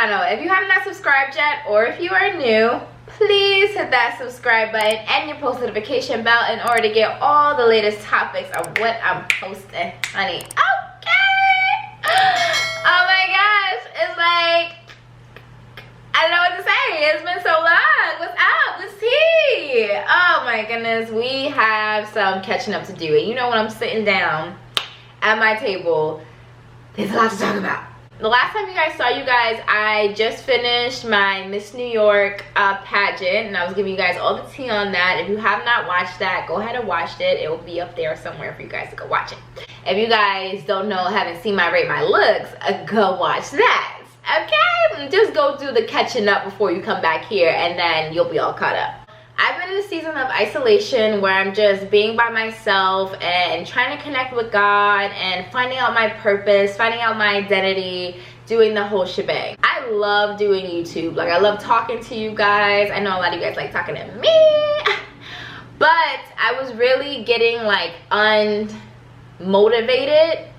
channel. If you have not subscribed yet, or if you are new, please hit that subscribe button and your post notification bell in order to get all the latest topics of what I'm posting, honey. Okay. Oh my gosh, it's like, I don't know what to say. It's been so long. What's up? What's tea? Oh my goodness, we have some catching up to do. And you know, when I'm sitting down at my table, there's a lot to talk about. The last time you guys saw you guys, I just finished my Miss New York pageant, and I was giving you guys all the tea on that. If you have not watched that, go ahead and watch it. It will be up there somewhere for you guys to go watch it. If you guys don't know, haven't seen my Rate My Looks, go watch that. Okay, just go do the catching up before you come back here, and then you'll be all caught up. I've been in a season of isolation where I'm just being by myself and trying to connect with God and finding out my purpose, finding out my identity, doing the whole shebang. I love doing YouTube. Like, I love talking to you guys. I know a lot of you guys like talking to me, but I was really getting like unmotivated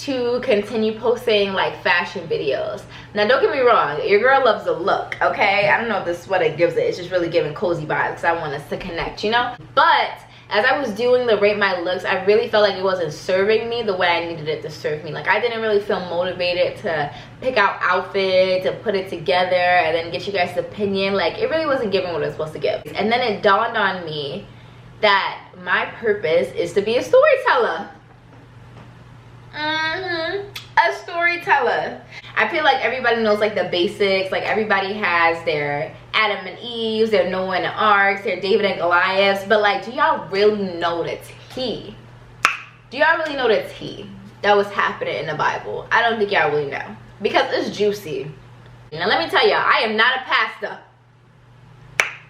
to continue posting like fashion videos. Now don't get me wrong, your girl loves a look, okay? I don't know if this is what it gives it. It's just really giving cozy vibes because I want us to connect, you know? But as I was doing the Rate My Looks, I really felt like it wasn't serving me the way I needed it to serve me. Like, I didn't really feel motivated to pick out outfits, to put it together, and then get you guys' opinion. Like, it really wasn't giving what it was supposed to give. And then it dawned on me that my purpose is to be a storyteller. A storyteller. I feel like everybody knows like the basics. Like, everybody has their Adam and Eves, their Noah and the Arks, their David and Goliaths, but like, do y'all really know the tea? Do y'all really know the tea that was happening in the Bible? I don't think y'all really know, because it's juicy. Now let me tell y'all, I am not a pastor,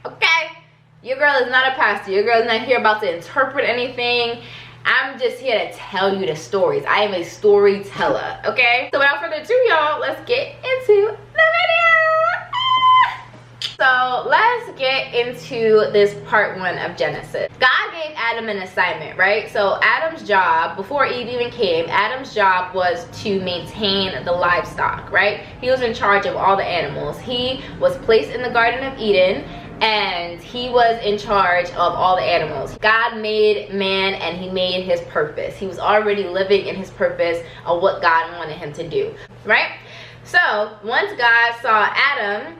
okay? Your girl is not a pastor. Your girl is not here about to interpret anything. I'm just here to tell you the stories. I am a storyteller, okay? So without further ado, y'all, let's get into the video. So let's get into this part 1 of Genesis. God gave Adam an assignment, right? So Adam's job, before Eve even came, Adam's job was to maintain the livestock, right? He was in charge of all the animals. He was placed in the Garden of Eden, and he was in charge of all the animals. God made man and he made his purpose. He was already living in his purpose of what God wanted him to do, right? So once God saw Adam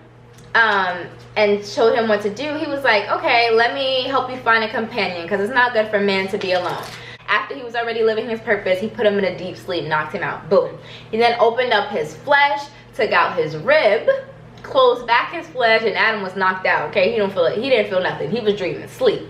and showed him what to do, he was like, okay, let me help you find a companion, because it's not good for man to be alone. After he was already living his purpose, he put him in a deep sleep, knocked him out, boom. He then opened up his flesh, took out his rib, closed back his flesh, and Adam was knocked out, okay? He didn't feel nothing. He was dreaming, sleep.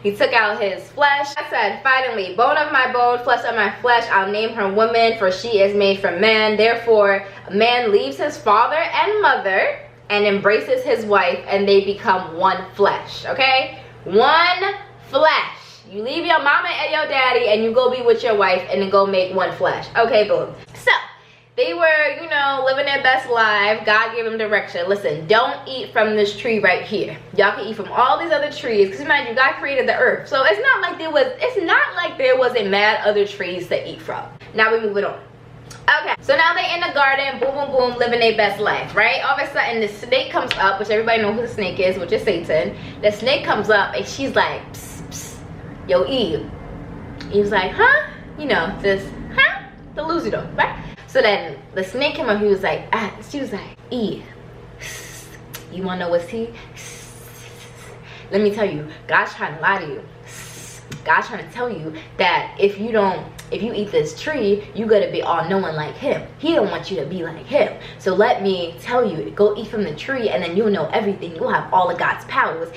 He took out his flesh. I said, finally, bone of my bone, flesh of my flesh, I'll name her woman, for she is made from man. Therefore, man leaves his father and mother and embraces his wife, and they become one flesh, okay? One flesh. You leave your mama and your daddy and you go be with your wife and then go make one flesh. Okay, boom. So they were, you know, living their best life. God gave them direction. Listen, don't eat from this tree right here. Y'all can eat from all these other trees, because mind you, God created the earth. So it's not like there wasn't mad other trees to eat from. Now we move it on. Okay, so now they in the garden, boom, boom, boom, living their best life, right? All of a sudden, the snake comes up, which everybody knows who the snake is, which is Satan. The snake comes up, and she's like, psst, psst, yo, Eve. Eve's like, huh? You know, this, huh? The loser though, right? So then the snake came up, he was like, she was like, Eve, you wanna know what's tea? Let me tell you, God's trying to lie to you. God's trying to tell you that if you eat this tree, you gotta be all knowing like him. He don't want you to be like him. So let me tell you, go eat from the tree, and then you'll know everything. You'll have all of God's powers.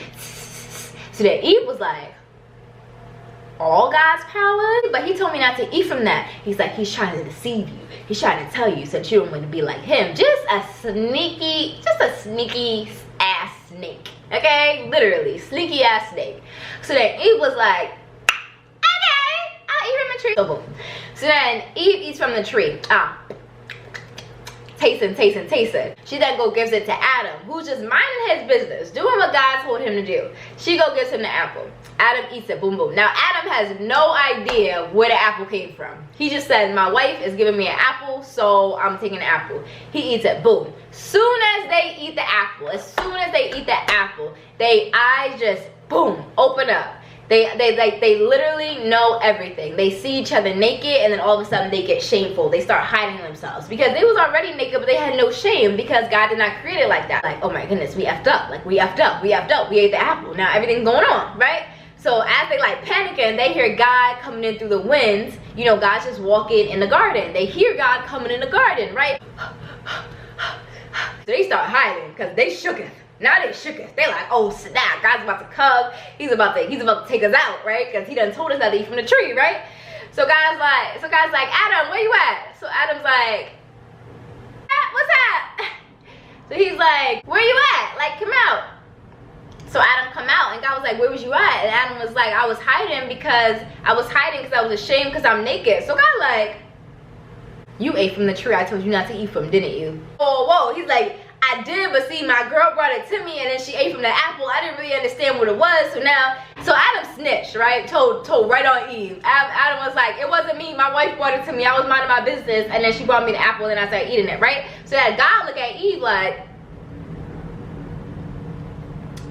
So that Eve was like, all God's power? But he told me not to eat from that. He's like, he's trying to deceive you. He's trying to tell you so that you don't want to be like him. Just a sneaky ass snake. Okay? Literally, sneaky ass snake. So then Eve was like, I'll eat from the tree. So boom. So then Eve eats from the tree. tasting. She then go gives it to Adam, who's just minding his business, doing what God told him to do. She go gives him the apple. Adam eats it, boom, boom. Now Adam has no idea where the apple came from. He just said, my wife is giving me an apple, so I'm taking the apple. He eats it, boom. Soon as they eat the apple, they eyes just, boom, open up. They literally know everything. They see each other naked, and then all of a sudden they get shameful. They start hiding themselves because they was already naked, but they had no shame because God did not create it like that. Like, oh my goodness, we effed up. Like, we ate the apple. Now everything's going on, right? So as they like panicking, they hear God coming in through the winds. You know, God's just walking in the garden. They hear God coming in the garden, right? So they start hiding because they shooketh. Now they shooketh. They like, oh snap, God's about to come. He's about to take us out, right? Because he done told us not to eat from the tree, right? So God's like, Adam, where you at? So Adam's like, what's that? So he's like, where you at? Like, come out. So Adam come out, and God was like, where was you at? And Adam was like, I was hiding because I was ashamed because I'm naked. So God like, you ate from the tree I told you not to eat from, didn't you? Oh, whoa. He's like, I did, but see, my girl brought it to me, and then she ate from the apple. I didn't really understand what it was. So Adam snitched, right? Told right on Eve. Adam was like, it wasn't me. My wife brought it to me. I was minding my business, and then she brought me the apple, and I started eating it, right? So that God look at Eve like,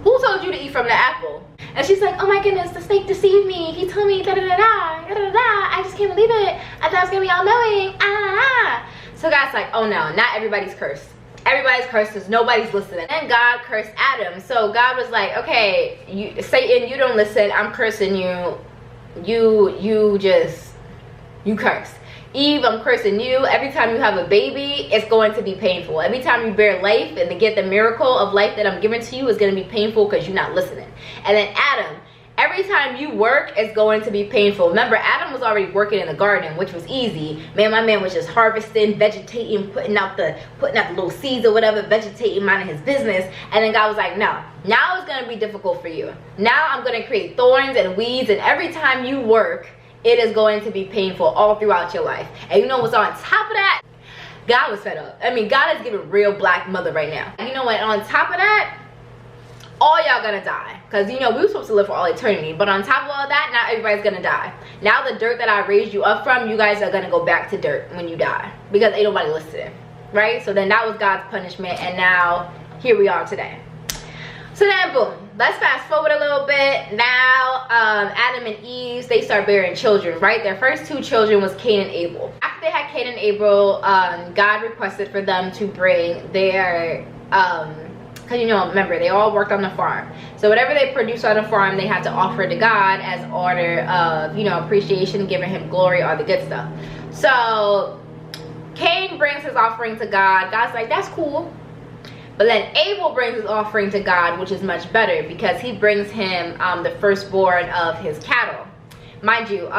who told you to eat from the apple? And she's like, oh my goodness, the snake deceived me. He told me da-da-da-da, da-da-da-da. I just can't believe it. I thought I was gonna be all knowing. So God's like, oh no, not everybody's cursed. Everybody's cursed because nobody's listening. And God cursed Adam. So God was like, okay, Satan, you don't listen. I'm cursing you. You curse. Eve, I'm cursing you. Every time you have a baby, it's going to be painful. Every time you bear life and to get the miracle of life that I'm giving to you is going to be painful because you're not listening. And then Adam, every time you work, it's going to be painful. Remember, Adam was already working in the garden, which was easy. Man, my man was just harvesting, vegetating, putting out the little seeds or whatever, vegetating, minding his business. And then God was like, no, now it's going to be difficult for you. Now I'm going to create thorns and weeds, and every time you work, it is going to be painful all throughout your life. And you know what's on top of that? God was fed up. I mean, God is giving real black mother right now. You know what? On top of that, all y'all gonna die. Because, you know, we were supposed to live for all eternity. But on top of all that, now everybody's gonna die. Now the dirt that I raised you up from, you guys are gonna go back to dirt when you die. Because ain't nobody listening. Right? So then that was God's punishment. And now, here we are today. So then, boom. Let's fast forward a little bit. Now, Adam and Eve, they start bearing children, right? Their first two children was Cain and Abel. After they had Cain and Abel, God requested for them to bring their, because, you know, remember, they all worked on the farm. So whatever they produced on the farm, they had to offer to God as order of, you know, appreciation, giving him glory, all the good stuff. So Cain brings his offering to God. God's like, that's cool. But then Abel brings his offering to God, which is much better because he brings him the firstborn of his cattle. Mind you,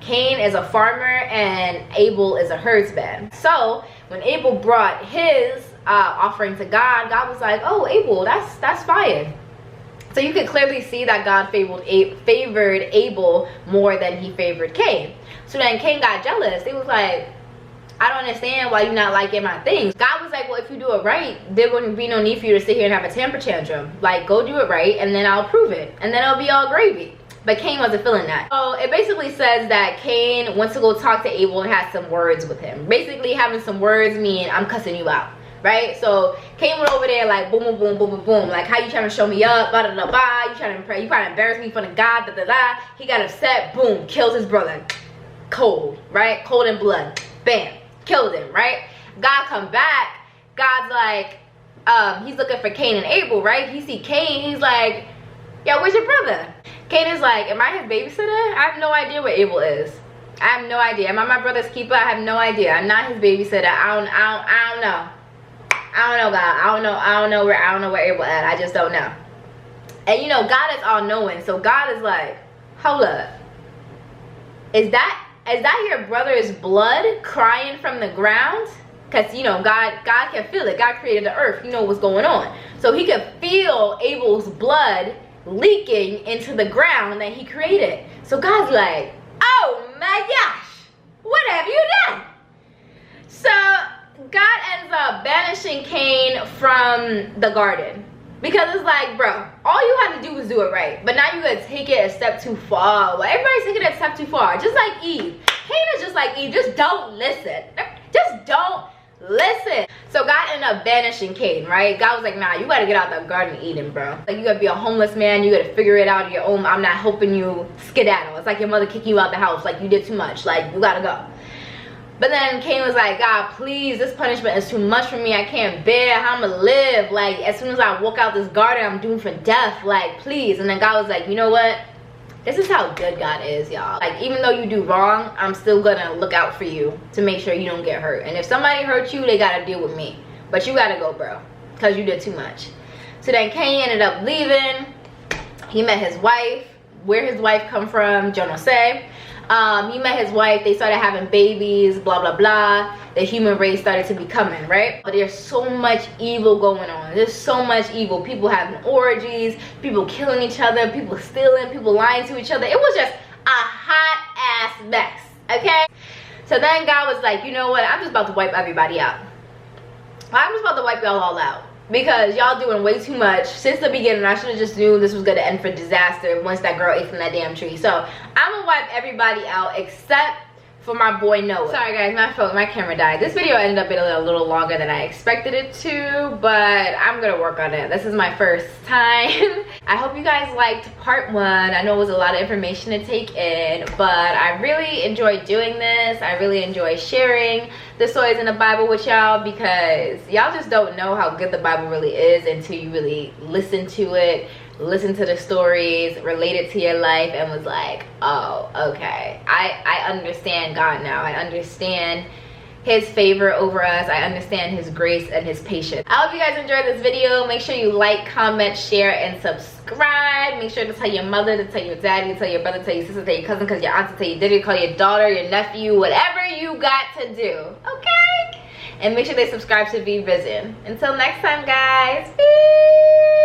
Cain is a farmer and Abel is a herdsman. So when Abel brought his offering to God, God was like, oh, Abel, that's fire. So you could clearly see that God favored Abel more than he favored Cain. So then Cain got jealous. He was like, I don't understand why you're not liking my things. God was like, well, if you do it right, there wouldn't be no need for you to sit here and have a temper tantrum. Like, go do it right, and then I'll prove it. And then it'll be all gravy. But Cain wasn't feeling that. So it basically says that Cain went to go talk to Abel and had some words with him. Basically having some words mean, I'm cussing you out. Right? So Cain went over there like, boom, boom, boom, boom, boom, boom. Like, how you trying to show me up? Blah, blah, blah, blah. You trying to embarrass me in front of God? Da, da, da. He got upset. Boom. Kills his brother. Cold. Right? Cold in blood. Bam. Killed him, right? God come back. God's like, he's looking for Cain and Abel, right? He see Cain, he's like, yo, where's your brother? Cain is like, am I his babysitter? I have no idea where Abel is. I have no idea. Am I my brother's keeper? I have no idea. I'm not his babysitter. I don't know. I don't know, God. I don't know where Abel at. I just don't know. And you know, God is all knowing. So God is like, hold up. Is that your brother's blood crying from the ground? Because, you know, God can feel it. God created the earth. He knows what's going on. So he could feel Abel's blood leaking into the ground that he created. So God's like, oh my gosh, what have you done? So God ends up banishing Cain from the garden. Because it's like, bro, all you had to do was do it right. But now you gotta take it a step too far. Well, everybody's taking it a step too far. Just like Eve. Cain is just like Eve. Just don't listen. Just don't listen. So God ended up banishing Cain, right? God was like, nah, you gotta get out that Garden of Eden, bro. Like, you gotta be a homeless man. You gotta figure it out on your own. I'm not helping you skedaddle. It's like your mother kicking you out the house. Like, you did too much. Like, you gotta go. But then Cain was like, God, please, this punishment is too much for me. I can't bear how I'm gonna live. Like, as soon as I walk out this garden, I'm doomed for death. Like, please. And then God was like, you know what? This is how good God is, y'all. Like, even though you do wrong, I'm still gonna look out for you to make sure you don't get hurt. And if somebody hurts you, they gotta deal with me. But you gotta go, bro, because you did too much. So then Cain ended up leaving. He met his wife. Where his wife come from, Jonah say. He met his wife. They started having babies, blah, blah, blah. The human race started to be coming, right? But there's so much evil going on. There's so much evil. People having orgies, people killing each other, people stealing, people lying to each other. It was just a hot ass mess, okay? So then God was like, you know what? I'm just about to wipe everybody out. I'm just about to wipe y'all all out. Because y'all doing way too much. Since the beginning, I should have just knew this was going to end for disaster once that girl ate from that damn tree. So I'm going to wipe everybody out except for my boy Noah. Sorry guys, my phone, my camera died. This video ended up being a little longer than I expected it to, but I'm gonna work on it. This is my first time. I hope you guys liked part 1. I know it was a lot of information to take in, but I really enjoyed doing this. I really enjoy sharing the stories in the Bible with y'all, because y'all just don't know how good the Bible really is until you really listen to it, listen to the stories, relate it to your life, and was like, oh, okay, I understand God now. I understand his favor over us. I understand his grace and his patience. I hope you guys enjoyed this video. Make sure you like, comment, share, and subscribe. Make sure to tell your mother, to tell your daddy, to tell your brother, to tell your sister, to tell your cousin, because your aunt, to tell your daddy, call your daughter, your nephew, whatever you got to do, okay? And make sure they subscribe to Be Risen. Until next time, guys. Peace.